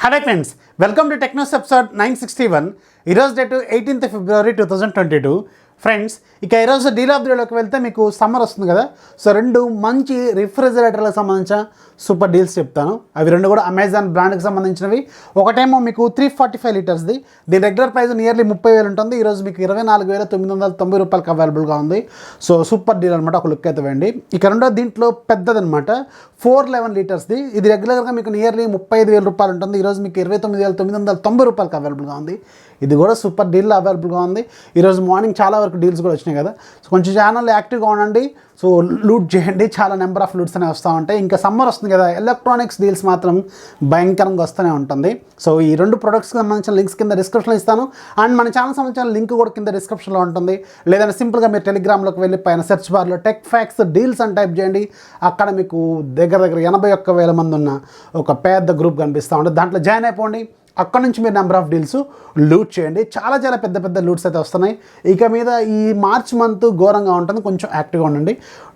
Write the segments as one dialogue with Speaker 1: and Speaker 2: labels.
Speaker 1: Hi friends, welcome to TechNews episode 961. ఈరోజు date 18th February 2022. Friends, ఇక ఈరోజు deal of the డేలోకి వెళ్తే మీకు సమ్మర్ వస్తుంది కదా, సో రెండు మంచి రిఫ్రిజిరేటర్లకు సంబంధించిన సూపర్ డీల్స్ చెప్తాను. అవి రెండు కూడా అమెజాన్ బ్రాండ్కి సంబంధించినవి. ఒకటేమో మీకు 345 లీటర్స్ది, దీని రెగ్యులర్ ప్రైస్ నియర్లీ 30,000 ఉంటుంది. ఈరోజు మీకు 24,990 రూపాయలకి అవైలబుల్గా ఉంది. సో సూపర్ డీల్ అనమాట, ఒక లుక్ అయితే వేయండి. ఇక రెండో దీంట్లో పెద్దదనమాట 411 లీటర్స్ది, ఇది రెగ్యులర్గా మీకు నియర్లీ 35,000 రూపాయలు ఉంటుంది. ఈరోజు మీకు 29,990 రూపాయలకి అవైలబుల్గా ఉంది. ఇది కూడా సూపర్ డీల్ అవైలబుల్గా ఉంది. ఈరోజు మార్నింగ్ చాలా వరకు డీల్స్ కూడా వచ్చినాయి కదా, సో కొంచెం ఛానల్ యాక్టివ్గా ఉండండి. సో లూట్ చేయండి, చాలా నెంబర్ ఆఫ్ లూట్స్ అనేవి వస్తూ ఉంటాయి. ఇంకా సమ్మర్ వస్తుంది కదా, ఎలక్ట్రానిక్స్ డీల్స్ మాత్రం భయంకరంగా వస్తూనే ఉంటుంది. సో ఈ రెండు ప్రొడక్ట్స్కి సంబంధించిన లింక్స్ కింద డిస్క్రిప్షన్లో ఇస్తాను, అండ్ మన ఛానల్ సంబంధించిన లింక్ కూడా కింద డిస్క్రిప్షన్లో ఉంటుంది. లేదంటే సింపుల్గా మీరు టెలిగ్రామ్లోకి వెళ్ళి పైన సెర్చ్ బార్లో టెక్ ఫ్యాక్స్ డీల్స్ అని టైప్ చేయండి. అక్కడ మీకు దగ్గర 81,000 మంది ఉన్న ఒక పెద్ద గ్రూప్ కనిపిస్తూ ఉంటుంది. దాంట్లో జాయిన్ అయిపోండి. అక్కడ నుంచి మీరు నెంబర్ ఆఫ్ డీల్స్ లూట్ చేయండి. చాలా చాలా పెద్ద పెద్ద లూట్స్ అయితే వస్తున్నాయి. ఇక మీద ఈ మార్చ్ మంత్ ఘోరంగా ఉంటుంది, కొంచెం యాక్టివ్గా ఉండండి,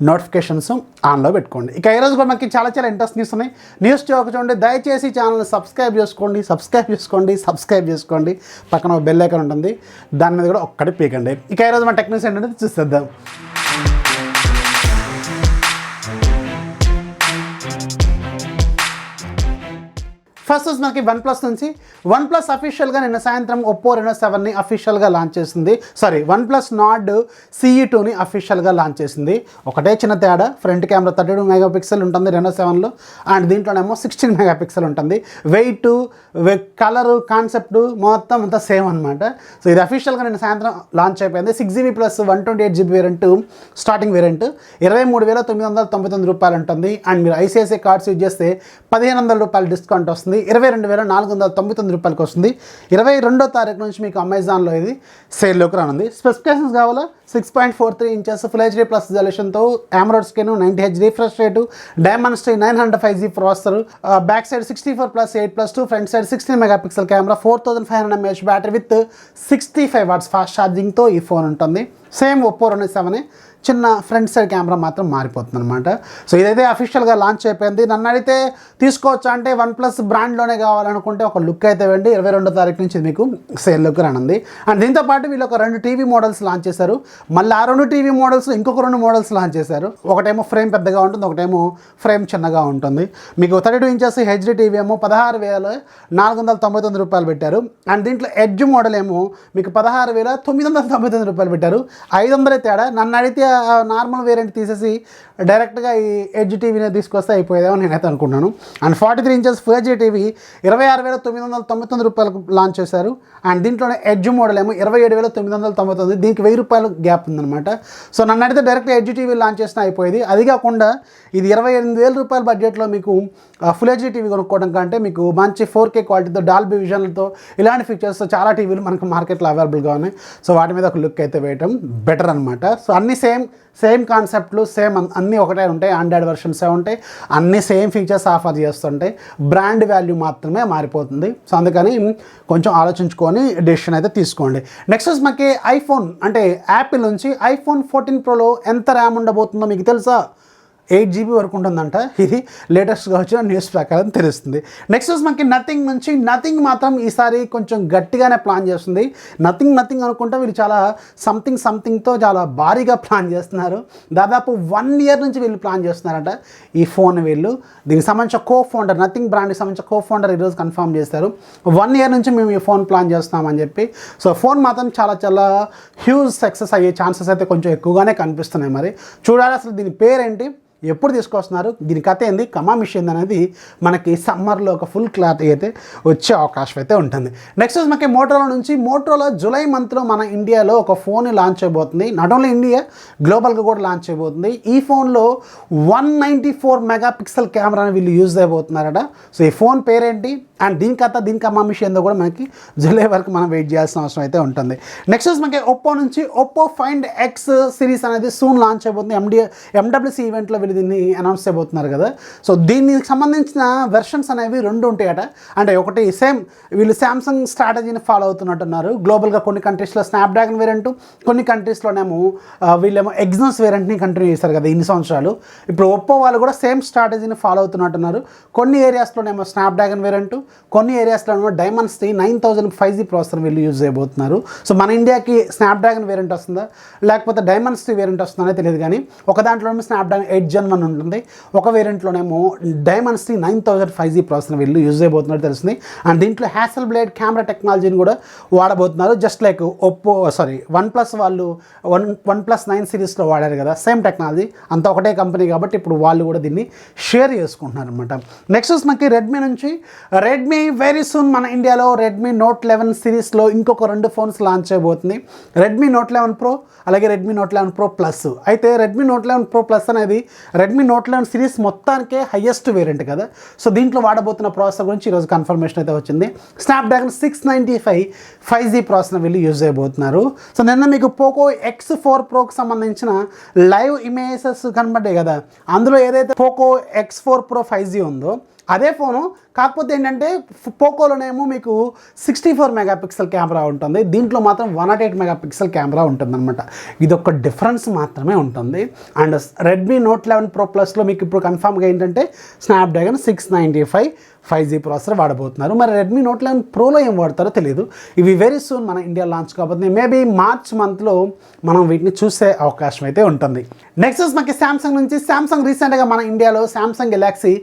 Speaker 1: నోటిఫికేషన్స్ ఆన్లో పెట్టుకోండి. ఇక ఈరోజు కూడా మనకి చాలా చాలా ఇంట్రెస్ట్ న్యూస్ ఉన్నాయి. న్యూస్ చూడండి, దయచేసి ఛానల్ని సబ్స్క్రైబ్ చేసుకోండి. పక్కన బెల్ ఐకాన్ ఉంటుంది, దాని మీద కూడా ఒక్కటి పీకండి. ఇక ఈరోజు మన టెక్నిక్స్ ఏంటంటే చూసేద్దాం. ఫస్ట్ వచ్చి మనకి OnePlus నుంచి. OnePlus అఫీషియల్గా నిన్న సాయంత్రం OPPO Reno 7ని అఫీషియల్గా లాంచ్ చేసింది. OnePlus NROD CE2ని అఫీషియల్గా లాంచ్ చేసింది. ఒకటే చిన్న తేడా, ఫ్రంట్ కెమెరా 32 మెగాపిక్సెల్ ఉంటుంది Reno 7లో, అండ్ దీంట్లోనేమో 16 మెగాపిక్సెల్ ఉంటుంది. వెయిట్, కలరు, కాన్సెప్ట్ మొత్తం అంతా సేమ్ అనమాట. సో ఇది అఫీషియల్గా నిన్న సాయంత్రం లాంచ్ అయిపోయింది. 6GB plus 128GB variant, starting variant 23,999 రూపాయలు ఉంటుంది. అండ్ మీరు ICICI కార్డ్స్ యూజ్ చేస్తే 1,500 రూపాయలు డిస్కౌంట్ వస్తుంది. 22,499 రూపాయలకి వస్తుంది. 22వ తారీఖు నుంచి మీకు అమెజాన్లో ఇది సేల్లోకి రానుంది. స్పెసిఫికేషన్స్ కావాలా? 6.43 ఇంచెస్ ఫుల్ హెచ్డీ ప్లస్ రిజల్యూషన్తో, AMOLED screen, 90Hz refresh rate, Dimensity 905G processor, back side 64+8+2, front side 16 megapixel camera, 4500 mAh battery with 65 watts fast ఛార్జింగ్తో ఈ ఫోన్ ఉంటుంది. సేమ్ OPPO Reno 7, చిన్న ఫ్రంట్ సైడ్ కెమెరా మాత్రం మారిపోతుంది అనమాట. So ఇదైతే అఫీషియల్గా లాంచ్ అయిపోయింది. నన్ను అడిగితే తీసుకోవచ్చు అంటే OnePlus బ్రాండ్లోనే కావాలనుకుంటే ఒక లుక్ అయితే వెండి 22వ తారీఖు నుంచి మీకు సేల్లోకి రానుంది. అండ్ దీంతోపాటు వీళ్ళు ఒక 2 టీవీ మోడల్స్ లాంచ్ చేశారు. మళ్ళీ ఆ 2 టీవీ మోడల్స్ ఇంకొక 2 మోడల్స్ లాంచ్ చేశారు. ఒకటేమో ఫ్రేమ్ పెద్దగా ఉంటుంది, ఒకటేమో ఫ్రేమ్ చిన్నగా ఉంటుంది. మీకు 32 ఇంచెస్ హెచ్డీ టీవీ ఏమో 16,499 రూపాయలు పెట్టారు. అండ్ దీంట్లో ఎడ్జ్ మోడల్ ఏమో మీకు 16,999 రూపాయలు పెట్టారు. 500 తేడా. నన్ను అడిగితే నార్మల్ వేరియంట్ తీసేసి డైరెక్ట్గా ఈ ఎడ్జ్ టీవీని తీసుకొస్తే అయిపోయేదేమో నేనైతే అనుకుంటున్నాను. And 43 inches full HD TV 26,999 రూపాయలకు లాంచ్ చేశారు. అండ్ దీంట్లోనే ఎడ్జ్ మోడల్ ఏమో 27,999, దీనికి 1000 రూపాయలు గ్యాప్ ఉందన్నమాట. సో నన్ను అడిగితే డైరెక్ట్గా ఎడ్జ్ టీవీ లాంచ్ చేసినా అయిపోయేది. అది కాకుండా ఇది 28,000 రూపాయల బడ్జెట్లో మీకు ఫుల్ హెచ్డీ టీవీ కొనుక్కోవడం కంటే మీకు మంచి 4K క్వాలిటీతో, డాల్బీ విజన్లతో, ఇలాంటి ఫీచర్స్తో చాలా టీవీలు మనకు మార్కెట్లో అవైలబుల్గా ఉన్నాయి. సో వాటి మీద ఒక లుక్ అయితే వేయటం బెటర్ అనమాట. సో అన్నీ సేమ్ కాన్సెప్ట్లు, సేమ్ అన్నీ ఒకటే ఉంటాయి. ఆండ్రాయిడ్ వర్షన్సే ఉంటాయి, అన్నీ సేమ్ ఫీచర్స్ ఆఫర్ చేస్తుంటాయి. బ్రాండ్ వాల్యూ మాత్రమే మారిపోతుంది. సో అందుకని కొంచెం ఆలోచించుకొని డెసిషన్ అయితే తీసుకోండి. నెక్స్ట్ మనకి ఐఫోన్ అంటే యాపిల్ నుంచి iPhone 14 Proలో ఎంత ర్యామ్ ఉండబోతుందో మీకు తెలుసా? 8GB వరకు ఉంటుందంట. ఇది లేటెస్ట్గా వచ్చిన న్యూస్ ప్రకారం తెలుస్తుంది. నెక్స్ట్ మనకి నథింగ్ నుంచి. నథింగ్ మాత్రం ఈసారి కొంచెం గట్టిగానే ప్లాన్ చేస్తుంది. నథింగ్ అనుకుంటే వీళ్ళు చాలా సంథింగ్తో చాలా భారీగా ప్లాన్ చేస్తున్నారు. దాదాపు 1 year నుంచి వీళ్ళు ప్లాన్ చేస్తున్నారట ఈ ఫోన్. వీళ్ళు దీనికి సంబంధించిన కో-ఫౌండర్, నథింగ్ బ్రాండ్కి సంబంధించిన కో-ఫౌండర్ ఈరోజు కన్ఫర్మ్ చేస్తారు. 1 year నుంచి మేము ఈ ఫోన్ ప్లాన్ చేస్తున్నామని చెప్పి. సో ఫోన్ మాత్రం చాలా హ్యూజ్ సక్సెస్ అయ్యే ఛాన్సెస్ అయితే కొంచెం ఎక్కువగానే కనిపిస్తున్నాయి. మరి చూడాలి అసలు దీని పేరేంటి, ఎప్పుడు తీసుకొస్తున్నారు, దీని కథ ఏంది, కమామిష్ ఏంది అనేది మనకి సమ్మర్లో ఒక ఫుల్ క్లారిటీ అయితే వచ్చే అవకాశం అయితే ఉంటుంది. నెక్స్ట్ మనకి మోటరోలా నుంచి. మోటరోలా జూలై మంత్లో మన ఇండియాలో ఒక ఫోన్ లాంచ్ అయిపోతుంది. నాట్ ఓన్లీ ఇండియా, గ్లోబల్గా కూడా లాంచ్ అయిపోతుంది. ఈ ఫోన్లో 194 మెగాపిక్సెల్ కెమెరాని వీళ్ళు యూజ్ అయిపోతున్నారట. సో ఈ ఫోన్ పేరేంటి అండ్ దీని కథ, దీని కమామిషి ఏందో కూడా మనకి జూలై వరకు మనం వెయిట్ చేయాల్సిన అవసరం అయితే ఉంటుంది. నెక్స్ట్ మనకి OPPO నుంచి. OPPO Find X సిరీస్ అనేది సూన్ లాంచ్ అయిపోతుంది. MWC ఈవెంట్లో వీళ్ళు దీన్ని అనౌన్స్ చేయబోతున్నారు కదా. సో దీనికి సంబంధించిన వెర్షన్స్ అనేవి 2 ఉంటాయట. అంటే ఒకటి సేమ్ వీళ్ళు శాంసంగ్ స్ట్రాటజీని ఫాలో అవుతున్నట్టున్నారు. గ్లోబల్గా కొన్ని కంట్రీస్లో స్నాప్డ్రాగన్ వేరియంట్, కొన్ని కంట్రీస్లోనేమో వీళ్ళేమో ఎగ్జినోస్ వేరియంట్ని కంటిన్యూ చేశారు కదా ఇన్ని సంవత్సరాలు. ఇప్పుడు ఒప్పో వాళ్ళు కూడా సేమ్ స్ట్రాటజీని ఫాలో అవుతున్నట్టున్నారు. కొన్ని ఏరియాస్లోనేమో స్నాప్డ్రాగన్ వేరియంట్, కొన్ని ఏరియాస్లోనేమో డైమండ్స్టీ 9000 5G ప్రాసెసర్ వీళ్ళు యూజ్ చేయబోతున్నారు. సో మన ఇండియాకి స్నాప్డ్రాగన్ వేరియంట్ వస్తుందా లేకపోతే డైమండ్స్టీ వేరియంట్ వస్తుందనే తెలియదు, కానీ ఒక దాంట్లోనేమో స్నాప్డ్రాగన్ 8 Gen 1 ఉంటుంది, ఒక వేరియంట్లోనేమో డైమండ్స్టీ 9000 5G ప్రాసెసర్ వీళ్ళు యూజ్ చేయబోతున్నట్టు తెలిసింది. అండ్ దీంట్లో హ్యాసల్ బ్లేడ్ కెమెరా టెక్నాలజీని కూడా వాడబోతున్నారు. జస్ట్ లైక్ వన్ ప్లస్ వాళ్ళు వన్ ప్లస్ 9 సిరీస్లో వాడారు కదా, సేమ్ టెక్నాలజీ, అంతా ఒకటే కంపెనీ కాబట్టి ఇప్పుడు వాళ్ళు కూడా దీన్ని షేర్ చేసుకుంటున్నారు అనమాట. నెక్స్ట్ మనకి రెడ్మీ నుంచి రెడ్మీ వెరీ సూన్ మన ఇండియాలో రెడ్మీ నోట్ 11 సిరీస్లో ఇంకొక 2 ఫోన్స్ లాంచ్ చేయబోతుంది. రెడ్మీ నోట్ 11 ప్రో అలాగే రెడ్మీ నోట్ 11 ప్రో ప్లస్. అయితే రెడ్మీ నోట్ 11 ప్రో ప్లస్ అనేది రెడ్మీ నోట్ 11 సిరీస్ మొత్తానికే హైయెస్ట్ వేరియంట్ కదా. సో దీంట్లో వాడబోతున్న ప్రాసెసర్ గురించి ఈరోజు కన్ఫర్మేషన్ అయితే వచ్చింది. స్నాప్డ్రాగన్ 695 5G ప్రాసెసర్ వీళ్ళు యూజ్ చేయబోతున్నారు. సో నిన్న మీకు పోకో X4 ప్రోకి సంబంధించిన లైవ్ ఇమేజెస్ కనబడ్డాయి కదా, అందులో ఏదైతే పోకో X4 ప్రో 5G ఉందో అదే ఫోను, కాకపోతే ఏంటంటే పోకోలోనేమో మీకు 64 మెగాపిక్సెల్ కెమెరా ఉంటుంది, దీంట్లో మాత్రం 108 మెగాపిక్సెల్ కెమెరా ఉంటుందన్నమాట. ఇది ఒక డిఫరెన్స్ మాత్రమే ఉంటుంది. అండ్ రెడ్మీ నోట్ 11 ప్రో ప్లస్లో మీకు ఇప్పుడు కన్ఫామ్గా ఏంటంటే స్నాప్డ్రాగన్ 695 5G ప్రాసెసర్ వాడబోతున్నారు. మరి రెడ్మీ నోట్ 11 ప్రోలో ఏం వాడతారో తెలియదు. ఇవి వెరీ సూన్ మన ఇండియా లాంచ్ కాబట్టి మేబీ మార్చ్ మంత్లో మనం వీటిని చూసే అవకాశం అయితే ఉంటుంది. నెక్స్ట్ మనకి శాంసంగ్ నుంచి శాంసంగ్ రీసెంట్గా మన ఇండియాలో శాంసంగ్ గెలాక్సీ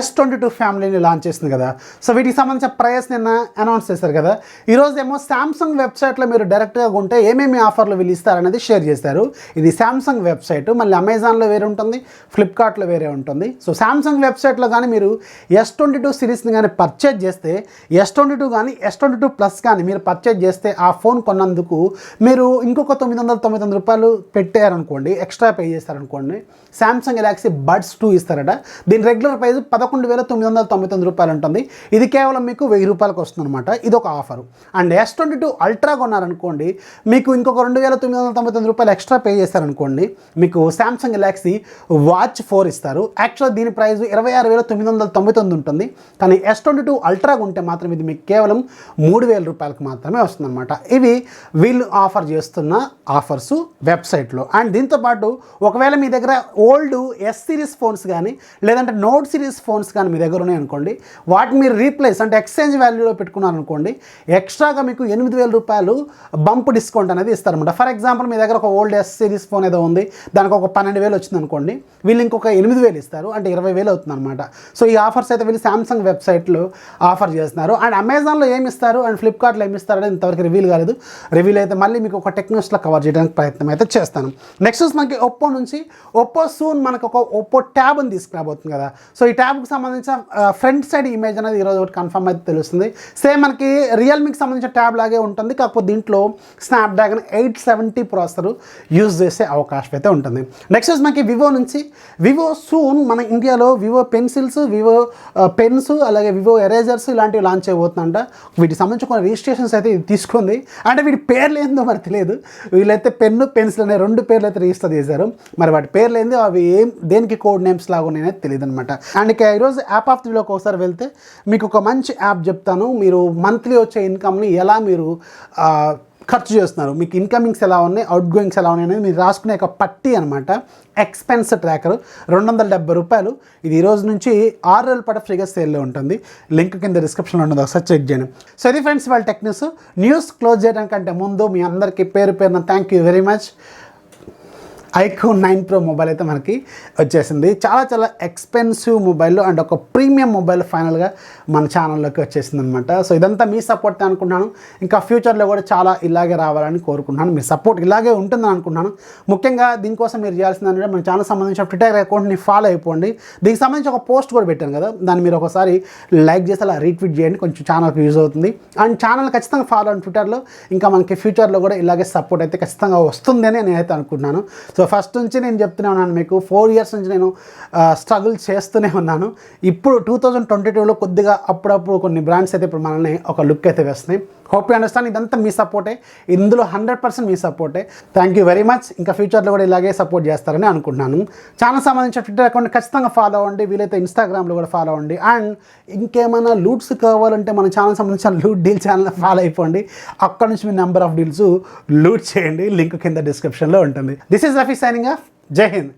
Speaker 1: S22 ఫ్యామిలీని లాంచ్ చేసింది కదా. సో వీటికి సంబంధించిన ప్రైస్ నిన్న అనౌన్స్ చేశారు కదా. ఈరోజు ఏమో శాంసంగ్ వెబ్సైట్లో మీరు డైరెక్ట్గా కొంటే ఏమేమి ఆఫర్లు వీళ్ళు ఇస్తారనేది షేర్ చేశారు. ఇది శాంసంగ్ వెబ్సైట్, మళ్ళీ అమెజాన్లో వేరే ఉంటుంది, ఫ్లిప్కార్ట్లో వేరే ఉంటుంది. సో శాంసంగ్ వెబ్సైట్లో కానీ మీరు S22 సిరీస్ని కానీ పర్చేజ్ చేస్తే, S22 కానీ S22 ప్లస్ కానీ మీరు పర్చేజ్ చేస్తే ఆ ఫోన్ కొన్నందుకు మీరు ఇంకొక 999 రూపాయలు పెట్టారనుకోండి, ఎక్స్ట్రా పే చేస్తారనుకోండి, శాంసంగ్ గెలాక్సీ బడ్స్ 2 ఇస్తారట. దీని రెగ్యులర్ ప్రైస్ 11,999 రూపాయలు ఉంటుంది. ఇది కేవలం మీకు 1000 రూపాయలకు వస్తుంది అనమాట. ఇది ఒక ఆఫరు. అండ్ S22 అల్ట్రా కొన్నారనుకోండి, మీకు ఇంకొక 2,999 రూపాయలు ఎక్స్ట్రా పే చేస్తారనుకోండి, మీకు శాంసంగ్ గెలాక్సీ వాచ్ 4 ఇస్తారు. యాక్చువల్గా దీని ప్రైస్ 26,999 ఉంటుంది, కానీ S22 అల్ట్రా ఉంటే మాత్రం ఇది మీకు కేవలం 3,000 రూపాయలకు మాత్రమే వస్తుందన్నమాట. ఇవి వీళ్ళు ఆఫర్ చేస్తున్న ఆఫర్స్ వెబ్సైట్లో. అండ్ దీంతోపాటు ఒకవేళ మీ దగ్గర ఓల్డ్ S సిరీస్ ఫోన్స్ కానీ లేదంటే నోట్ సిరీస్ ఫోన్స్ కానీ మీ దగ్గర ఉన్నాయి అనుకోండి, వాటిని మీరు రీప్లేస్ అంటే ఎక్స్చేంజ్ వాల్యూలో పెట్టుకున్నారనుకోండి, ఎక్స్ట్రాగా మీకు 8,000 రూపాయలు బంప్ డిస్కౌంట్ అనేది ఇస్తారన్నమాట. ఫర్ ఎగ్జాంపుల్ మీ దగ్గర ఒక ఓల్డ్ S సిరీస్ ఫోన్ ఏదో ఉంది, దానికి ఒక 12,000 వచ్చింది అనుకోండి, వీళ్ళు ఇంకొక 8,000 ఇస్తారు, అంటే 20,000 అవుతుంది అనమాట. సో ఈ ఆఫర్స్ అయితే వీళ్ళు శాంసంగ్ వెబ్సైట్లో ఆఫర్ చేస్తున్నారు. అండ్ అమెజాన్లో ఏమి ఇస్తారు అండ్ ఫ్లిప్కార్ట్లో ఏమి ఇస్తారు అనేది ఇంతవరకు రివీల్ కాలేదు. రివీల్ అయితే మళ్ళీ మీకు ఒక టెక్న్యూస్లో కవర్ చేయడానికి ప్రయత్నం అయితే చేస్తాను. నెక్స్ట్ మనకి ఒప్పో నుంచి ఒప్పో సూన్ మనకు ఒక ఒప్పో ట్యాబ్ని తీసుకురాబోతుంది కదా. సో ఈ ట్యాబ్కి సంబంధించిన ఫ్రంట్ సైడ్ ఇమేజ్ అనేది ఈరోజు ఒకటి కన్ఫర్మ్ అయితే తెలుస్తుంది. సేమ్ మనకి రియల్మీకి సంబంధించిన ట్యాబ్ లాగే ఉంటుంది, కాకపోతే దీంట్లో స్నాప్డ్రాగన్ 870 ప్రాసెసర్ యూజ్ చేసే అవకాశం అయితే ఉంటుంది. నెక్స్ట్ మనకి వివో నుంచి వివో సూన్ మన ఇండియాలో వివో పెన్సిల్స్, వివో పెన్స్, అలాగే వివో ఎరేజర్స్ ఇలాంటివి లాంచ్ చేయబోతుందంట. వీటికి సంబంధించి కొన్ని రిజిస్ట్రేషన్స్ అయితే ఇది తీసుకుంది. అంటే వీటి పేర్లు ఏందో మరి తెలియదు. వీళ్ళైతే పెన్ను పెన్సిల్ అనే 2 పేర్లు అయితే రిజిస్టర్ చేశారు. మరి వాటి పేర్లు ఏందో అవి దేనికి కోడ్ నేమ్స్ లాగా ఉన్నాయనేది తెలియదు అనమాట. అండ్ ఇక ఈరోజు యాప్ ఆఫ్ ది వీడియోకి ఒకసారి వెళ్తే మీకు ఒక మంచి యాప్ చెప్తాను. మీరు మంత్లీ వచ్చే ఇన్కమ్ని ఎలా మీరు ఖర్చు చేస్తున్నారు, మీకు ఇన్కమింగ్స్ ఎలా ఉన్నాయి, అవుట్ గోయింగ్స్ ఎలా ఉన్నాయి అనేది మీరు రాసుకునే ఒక పట్టి అనమాట. ఎక్స్పెన్స్ ట్రాకర్ 270 రూపాయలు. ఇది ఈరోజు నుంచి 6 రోజుల పాటు ఫ్రీగా సేల్లో ఉంటుంది. లింక్ కింద డిస్క్రిప్షన్లో ఉంటుంది, ఒకసారి చెక్ చేయండి. సో ఇది ఫ్రెండ్స్ వాళ్ళ టెక్ న్యూస్ క్లోజ్ చేయడానికంటే ముందు మీ అందరికీ పేరు పేరున థ్యాంక్ యూ వెరీ మచ్. ఐక్యూన్ 9 Pro మొబైల్ అయితే మనకి వచ్చేసింది. చాలా ఎక్స్పెన్సివ్ మొబైల్ అండ్ ఒక ప్రీమియం మొబైల్ ఫైనల్గా మన ఛానల్లోకి వచ్చేసింది అనమాట. సో ఇదంతా మీ సపోర్ట్ అనుకుంటున్నాను. ఇంకా ఫ్యూచర్లో కూడా చాలా ఇలాగే రావాలని కోరుకుంటున్నాను. మీ సపోర్ట్ ఇలాగే ఉంటుందని అనుకుంటున్నాను. ముఖ్యంగా దీనికోసం మీరు చేయాల్సింది అంటే మన ఛానల్ సంబంధించిన ట్విట్టర్ అకౌంట్ని ఫాలో అయిపోండి. దీనికి సంబంధించి ఒక పోస్ట్ కూడా పెట్టాను కదా, దాన్ని మీరు ఒకసారి లైక్ చేసి అలా రీట్వీట్ చేయండి, కొంచెం ఛానల్కి యూజ్ అవుతుంది. అండ్ ఛానల్ ఖచ్చితంగా ఫాలో అని ట్విట్టర్లో. ఇంకా మనకి ఫ్యూచర్లో కూడా ఇలాగే సపోర్ట్ అయితే ఖచ్చితంగా వస్తుంది అని నేనైతే అనుకుంటున్నాను. సో ఫస్ట్ నుంచి నేను చెప్తూనే ఉన్నాను మీకు, 4 years నుంచి నేను స్ట్రగుల్ చేస్తూనే ఉన్నాను. ఇప్పుడు 2022లో కొద్దిగా అప్పుడప్పుడు కొన్ని బ్రాండ్స్ అయితే ఇప్పుడు మనల్ని ఒక లుక్ అయితే వేస్తున్నాయి. Hope you understand. ఇదంతా మీ సపోర్టే, ఇందులో 100% మీ సపోర్టే. Thank you very much. ఇంకా ఫ్యూచర్లో కూడా ఇలాగే సపోర్ట్ చేస్తారని అనుకుంటున్నాను. ఛానల్ సంబంధించిన ట్విట్టర్ అకౌంట్ ఖచ్చితంగా ఫాలో అవ్వండి, వీలైతే ఇన్స్టాగ్రామ్లో కూడా ఫాలో అవ్వండి. అండ్ ఇంకేమైనా లూట్స్ కావాలంటే మన ఛానల్ సంబంధించిన లూట్ డీల్ ఛానల్ ఫాలో అయిపోండి. అక్కడ నుంచి మీ నెంబర్ ఆఫ్ డీల్స్ లూట్ చేయండి. లింక్ కింద డిస్క్రిప్షన్లో ఉంటుంది. This is Rafi signing off. జై హింద్.